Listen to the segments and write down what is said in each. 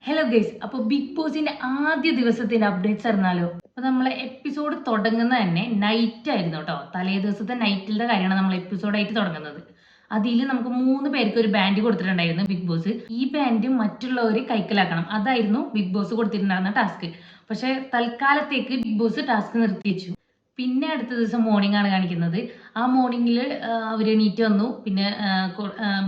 Hello guys, അപ്പോൾ big ബോസിന്റെ ആദ്യ ദിവസത്തിന്റെ അപ്ഡേറ്റ്സ് അറിഞ്ഞാലോ? അപ്പോൾ നമ്മളെ എപ്പിസോഡ് തുടങ്ങുന്നത് തന്നെ നൈറ്റ് ആയിരുന്നു കേട്ടോ. തലേ ദിവസത്തെ നൈറ്റിലെ കാര്യമാണ് നമ്മൾ എപ്പിസോഡായിട്ട് തുടങ്ങുന്നത്. അതിൽ നമുക്ക് 3 പേർക്ക് ഒരു ബാൻഡ് കൊടുത്തിട്ടുണ്ടായിരുന്നു ബിഗ് ബോസ്. ഈ ബാൻഡ് മറ്റുള്ളവർ കൈക്കലാക്കണം, അതായിരുന്നു ബിഗ് ബോസ് കൊടുത്തിട്ടുണ്ടായിരുന്ന ടാസ്ക്. പക്ഷെ തൽക്കാലത്തേക്ക് ബിഗ് ബോസ് ടാസ്ക് നിർത്തിവെച്ചു. പിന്നെ അടുത്ത ദിവസം മോർണിംഗ് ആണ് കാണിക്കുന്നത്. ആ മോർണിംഗിൽ അവർ എണീറ്റ് വന്നു. പിന്നെ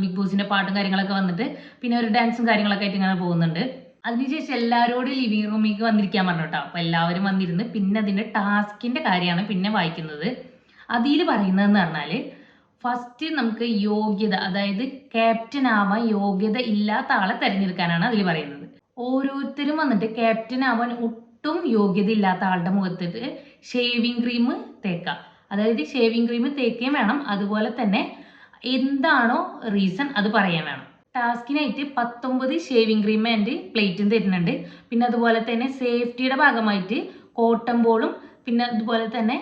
ബിഗ് ബോസിന്റെ പാട്ടും കാര്യങ്ങളൊക്കെ വന്നിട്ട് പിന്നെ ഒരു ഡാൻസും കാര്യങ്ങളൊക്കെ ആയിട്ട് ഇങ്ങനെ പോകുന്നുണ്ട്. അതിനുശേഷം എല്ലാവരോടും ലിവിംഗ് റൂമിലേക്ക് വന്നിരിക്കാൻ പറഞ്ഞു കേട്ടോ. അപ്പോൾ എല്ലാവരും വന്നിരുന്ന് പിന്നെ അതിൻ്റെ ടാസ്കിൻ്റെ കാര്യമാണ് പിന്നെ വായിക്കുന്നത്. അതിൽ പറയുന്നതെന്ന് പറഞ്ഞാൽ ഫസ്റ്റ് നമുക്ക് യോഗ്യത, അതായത് ക്യാപ്റ്റൻ ആവാൻ യോഗ്യത ഇല്ലാത്ത ആളെ തിരഞ്ഞെടുക്കാനാണ് അതിൽ പറയുന്നത്. ഓരോരുത്തരും വന്നിട്ട് ക്യാപ്റ്റൻ ആവാൻ ഒട്ടും യോഗ്യത ഇല്ലാത്ത ആളുടെ മുഖത്തിട്ട് ഷേവിങ് ക്രീം തേക്കുക. അതായത് ഷേവിങ് ക്രീം തേക്കുകയും വേണം, അതുപോലെ തന്നെ എന്താണോ റീസൺ അത് പറയാൻ വേണം. ടാസ്കിനായിട്ട് 19 ഷേവിങ് ക്രീം ആൻഡ് പ്ലേറ്റും തരുന്നുണ്ട്. പിന്നെ അതുപോലെ തന്നെ സേഫ്റ്റിയുടെ ഭാഗമായിട്ട് കോട്ടൺ ബോളും പിന്നെ അതുപോലെ തന്നെ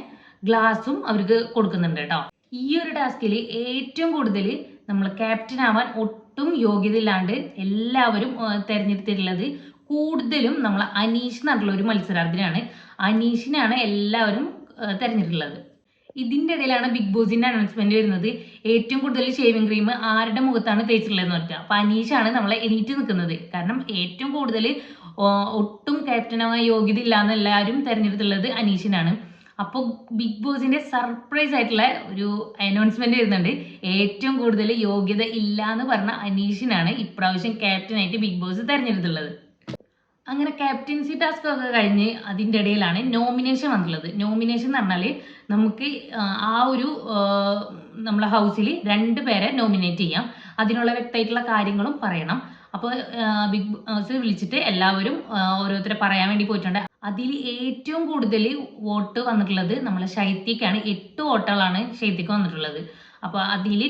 ഗ്ലാസും അവർക്ക് കൊടുക്കുന്നുണ്ട് കേട്ടോ. ഈ ഒരു ടാസ്കിൽ ഏറ്റവും കൂടുതൽ നമ്മൾ ക്യാപ്റ്റൻ ആവാൻ ഒട്ടും യോഗ്യത ഇല്ലാണ്ട് എല്ലാവരും തിരഞ്ഞെടുത്തിട്ടുള്ളത് കൂടുതലും നമ്മൾ അനീഷ് എന്നുള്ള ഒരു മത്സരാർത്ഥിനാണ്. അനീഷിനാണ് എല്ലാവരും തിരഞ്ഞെടുത്തിട്ടുള്ളത്. ഇതിൻ്റെ ഇടയിലാണ് ബിഗ് ബോസിന്റെ അനൗൺസ്മെന്റ് വരുന്നത്. ഏറ്റവും കൂടുതൽ ഷേവിംഗ് ക്രീം ആരുടെ മുഖത്താണ് തേച്ചിട്ടുള്ളതെന്ന് പറഞ്ഞാൽ അപ്പോൾ അനീഷാണ് നമ്മളെ എണീറ്റ് നിൽക്കുന്നത്. കാരണം ഏറ്റവും കൂടുതൽ ഒട്ടും ക്യാപ്റ്റനാവാൻ യോഗ്യത ഇല്ലാന്ന് എല്ലാവരും തിരഞ്ഞെടുത്തുള്ളത് അനീഷിനാണ്. അപ്പോൾ ബിഗ് ബോസിന്റെ സർപ്രൈസ് ആയിട്ടുള്ള ഒരു അനൗൺസ്മെന്റ് വരുന്നുണ്ട്. ഏറ്റവും കൂടുതൽ യോഗ്യത ഇല്ല എന്ന് പറഞ്ഞ അനീഷിനാണ് ഇപ്രാവശ്യം ക്യാപ്റ്റനായിട്ട് ബിഗ് ബോസ് തിരഞ്ഞെടുത്തുള്ളത്. അങ്ങനെ ക്യാപ്റ്റൻസി ടാസ്ക് ഒക്കെ കഴിഞ്ഞ് അതിൻ്റെ ഇടയിലാണ് നോമിനേഷൻ വന്നിട്ടുള്ളത്. നോമിനേഷൻ എന്ന് പറഞ്ഞാൽ നമുക്ക് ആ ഒരു നമ്മളെ ഹൗസിൽ 2 പേരെ നോമിനേറ്റ് ചെയ്യാം. അതിനുള്ള വ്യക്തമായിട്ടുള്ള കാര്യങ്ങളും പറയണം. അപ്പോൾ ബിഗ് ബോസ് വിളിച്ചിട്ട് എല്ലാവരും ഓരോരുത്തരെ പറയാൻ വേണ്ടി പോയിട്ടുണ്ട്. അതിൽ ഏറ്റവും കൂടുതൽ വോട്ട് വന്നിട്ടുള്ളത് നമ്മളെ ശൈത്യക്കാണ്. 8 വോട്ടുകളാണ് ശൈത്യക്ക് വന്നിട്ടുള്ളത്. അപ്പോൾ അതിൽ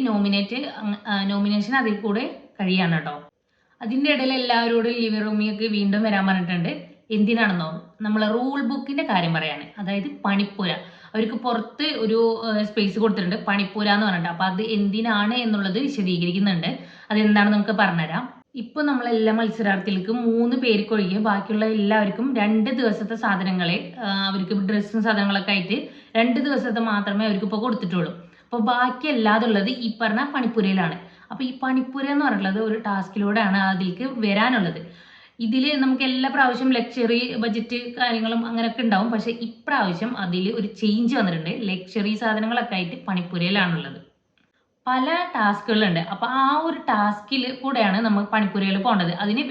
നോമിനേഷൻ അതിൽ കൂടെ കഴിയാണ് കേട്ടോ. അതിൻ്റെ ഇടയിൽ എല്ലാവരോടും ലിവിംഗ് റൂമിലേക്ക് വീണ്ടും വരാൻ പറഞ്ഞിട്ടുണ്ട്. എന്തിനാണെന്നോ, നമ്മളെ റൂൾ ബുക്കിന്റെ കാര്യം പറയാൻ. അതായത് പണിപ്പുര, അവർക്ക് പുറത്ത് ഒരു സ്പേസ് കൊടുത്തിട്ടുണ്ട് പണിപ്പുര എന്ന് പറഞ്ഞിട്ട്. അപ്പോൾ അത് എന്തിനാണ് എന്നുള്ളത് വിശദീകരിക്കുന്നുണ്ട്. അതെന്താണെന്ന് നമുക്ക് പറഞ്ഞുതരാം. ഇപ്പോൾ നമ്മളെല്ലാ മത്സരാർത്ഥികൾക്കും 3 പേർക്ക് ഒഴികെ ബാക്കിയുള്ള എല്ലാവർക്കും 2 ദിവസത്തെ സാധനങ്ങളെ അവർക്ക് ഡ്രസ്സും സാധനങ്ങളൊക്കെ ആയിട്ട് 2 ദിവസത്തെ മാത്രമേ അവർക്ക് ഇപ്പോൾ കൊടുത്തിട്ടുള്ളൂ. അപ്പോൾ ബാക്കി അല്ലാതുള്ളത് ഈ പറഞ്ഞ പണിപ്പുരയിലാണ്. അപ്പോൾ ഈ പണിപ്പുര എന്ന് പറഞ്ഞിട്ടുള്ളത് ഒരു ടാസ്കിലൂടെയാണ് അതിലേക്ക് വരാനുള്ളത്. ഇതിൽ നമുക്ക് എല്ലാ പ്രാവശ്യം ലക്ഷറി ബഡ്ജറ്റ് കാര്യങ്ങളും അങ്ങനെയൊക്കെ ഉണ്ടാവും. പക്ഷേ ഇപ്രാവശ്യം അതിൽ ഒരു ചേഞ്ച് വന്നിട്ടുണ്ട്. ലക്ഷറി സാധനങ്ങളൊക്കെ ആയിട്ട് പണിപ്പുരയിലാണുള്ളത്. പല ടാസ്കുകളുണ്ട്. അപ്പോൾ ആ ഒരു ടാസ്കിൽ കൂടെയാണ് നമ്മൾ പണിപ്പുരയിൽ പോകേണ്ടത്. അതിന്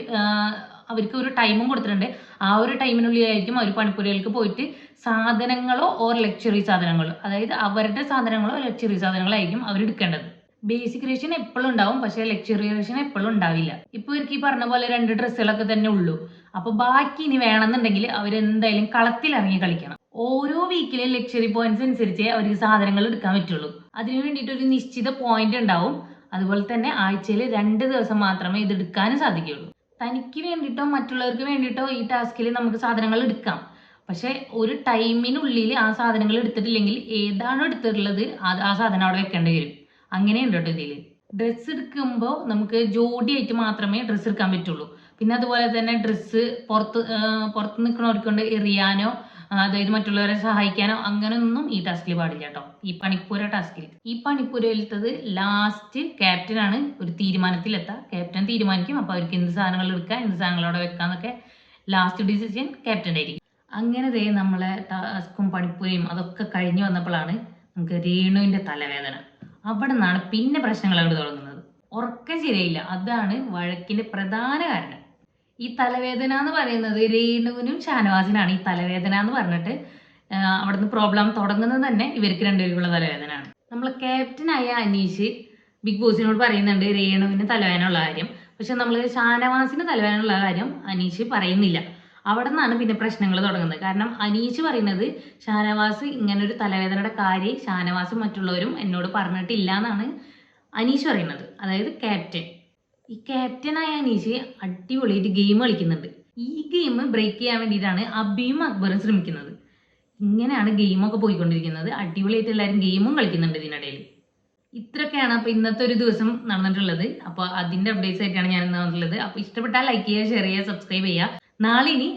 അവർക്ക് ഒരു ടൈമും കൊടുത്തിട്ടുണ്ട്. ആ ഒരു ടൈമിനുള്ളിലായിരിക്കും അവർ പണിപ്പുരയിലേക്ക് പോയിട്ട് സാധനങ്ങളോ ഓർ ലക്ഷറി സാധനങ്ങളോ, അതായത് അവരുടെ സാധനങ്ങളോ ലക്ഷറി സാധനങ്ങളോ ആയിരിക്കും അവർ എടുക്കേണ്ടത്. ബേസിക് റേഷൻ എപ്പോഴും ഉണ്ടാവും, പക്ഷേ ലക്ഷറി റേഷൻ എപ്പോഴും ഉണ്ടാവില്ല. ഇപ്പോൾ ഇവർക്ക് ഈ പറഞ്ഞ പോലെ 2 ഡ്രസ്സുകളൊക്കെ തന്നെ ഉള്ളൂ. അപ്പോൾ ബാക്കി ഇനി വേണമെന്നുണ്ടെങ്കിൽ അവരെന്തായാലും കളത്തിലിറങ്ങി കളിക്കണം. ഓരോ വീക്കിലും ലക്ഷറി പോയിന്റ്സ് അനുസരിച്ച് അവർക്ക് സാധനങ്ങൾ എടുക്കാൻ പറ്റുള്ളൂ. അതിന് വേണ്ടിയിട്ട് ഒരു നിശ്ചിത പോയിന്റ് ഉണ്ടാവും. അതുപോലെ തന്നെ ആഴ്ചയിൽ 2 ദിവസം മാത്രമേ ഇത് എടുക്കാനും സാധിക്കുകയുള്ളൂ. തനിക്ക് വേണ്ടിയിട്ടോ മറ്റുള്ളവർക്ക് വേണ്ടിയിട്ടോ ഈ ടാസ്കിൽ നമുക്ക് സാധനങ്ങൾ എടുക്കാം. പക്ഷെ ഒരു ടൈമിനുള്ളിൽ ആ സാധനങ്ങൾ എടുത്തിട്ടില്ലെങ്കിൽ ഏതാണോ എടുത്തിട്ടുള്ളത് ആ സാധനം അവിടെ വെക്കേണ്ടി വരും. അങ്ങനെയുണ്ട് കേട്ടോ ഇതിൽ. ഡ്രസ്സ് എടുക്കുമ്പോൾ നമുക്ക് ജോഡിയായിട്ട് മാത്രമേ ഡ്രസ്സ് എടുക്കാൻ പറ്റുള്ളൂ. പിന്നെ അതുപോലെ തന്നെ ഡ്രസ്സ് പുറത്ത് നിൽക്കുന്നവർക്ക് കൊണ്ട് എറിയാനോ അതായത് മറ്റുള്ളവരെ സഹായിക്കാനോ അങ്ങനെയൊന്നും ഈ ടാസ്കിൽ പാടില്ല കേട്ടോ. ഈ പണിപ്പുര ടാസ്കിൽ ഈ പണിപ്പുരയിലത്തത് ലാസ്റ്റ് ക്യാപ്റ്റനാണ് ഒരു തീരുമാനത്തിലെത്താം. ക്യാപ്റ്റൻ തീരുമാനിക്കും. അപ്പോൾ അവർക്ക് എന്ത് സാധനങ്ങൾ എടുക്കാം, എന്ത് സാധനങ്ങൾ അവിടെ വെക്കാന്നൊക്കെ ലാസ്റ്റ് ഡിസിഷൻ ക്യാപ്റ്റൻ്റെ ആയിരിക്കും. അങ്ങനെ നമ്മളെ ടാസ്കും പണിപ്പുരയും അതൊക്കെ കഴിഞ്ഞു വന്നപ്പോഴാണ് നമുക്ക് രേണുവിൻ്റെ തലവേദന. അവിടെ നിന്നാണ് പിന്നെ പ്രശ്നങ്ങൾ അവിടെ തുടങ്ങുന്നത്. ഉറക്കം ശരിയായില്ല, അതാണ് വഴക്കിന്റെ പ്രധാന കാരണം. ഈ തലവേദന എന്ന് പറയുന്നത് രേണുവിനും ഷാനവാസിനാണ്. ഈ തലവേദന എന്ന് പറഞ്ഞിട്ട് അവിടുന്ന് പ്രോബ്ലം തുടങ്ങുന്നത് തന്നെ ഇവർക്ക് 2 പേർക്കുള്ള തലവേദനയാണ്. നമ്മൾ ക്യാപ്റ്റനായ അനീഷ് ബിഗ് ബോസിനോട് പറയുന്നുണ്ട് രേണുവിന് തലവേദന ഉള്ള കാര്യം. പക്ഷെ നമ്മൾ ഷാനവാസിന് തലവേദന ഉള്ള കാര്യം അനീഷ് പറയുന്നില്ല. അവിടെ നിന്നാണ് പിന്നെ പ്രശ്നങ്ങൾ തുടങ്ങുന്നത്. കാരണം അനീഷ് പറയുന്നത് ഷാനവാസ് ഇങ്ങനൊരു തലവേദനയുടെ കാര്യം ഷാനവാസും മറ്റുള്ളവരും എന്നോട് പറഞ്ഞിട്ടില്ല എന്നാണ് അനീഷ് പറയുന്നത്. അതായത് ക്യാപ്റ്റൻ. ഈ ക്യാപ്റ്റനായ അനീഷ് അടിപൊളിയായിട്ട് ഗെയിം കളിക്കുന്നുണ്ട്. ഈ ഗെയിം ബ്രേക്ക് ചെയ്യാൻ വേണ്ടിയിട്ടാണ് അബിയും അക്ബറും ശ്രമിക്കുന്നത്. ഇങ്ങനെയാണ് ഗെയിമൊക്കെ പോയിക്കൊണ്ടിരിക്കുന്നത്. അടിപൊളിയായിട്ട് എല്ലാവരും ഗെയിമും കളിക്കുന്നുണ്ട് ഇതിനിടയിൽ. ഇത്രയൊക്കെയാണ് അപ്പോൾ ഇന്നത്തെ ഒരു ദിവസം നടന്നിട്ടുള്ളത്. അപ്പോൾ അതിൻ്റെ അപ്ഡേറ്റ്സ് ആയിട്ടാണ് ഞാൻ ഇന്ന് വന്നിട്ടുള്ളത്. അപ്പോൾ ഇഷ്ടപ്പെട്ടാൽ ലൈക്ക് ചെയ്യുക, ഷെയർ ചെയ്യുക, സബ്സ്ക്രൈബ് ചെയ്യുക. നാളെ ഇനി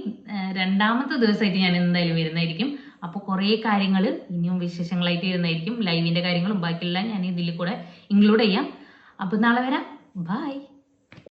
രണ്ടാമത്തെ ദിവസമായിട്ട് ഞാൻ എന്തായാലും വരുന്നതായിരിക്കും. അപ്പോൾ കുറേ കാര്യങ്ങൾ ഇനിയും വിശേഷങ്ങളായിട്ട് വരുന്നതായിരിക്കും. ലൈവിൻ്റെ കാര്യങ്ങളും ബാക്കിയെല്ലാം ഞാൻ ഇതിൽ കൂടെ ഇൻക്ലൂഡ് ചെയ്യാം. അപ്പോൾ നാളെ വരാം. ബൈ.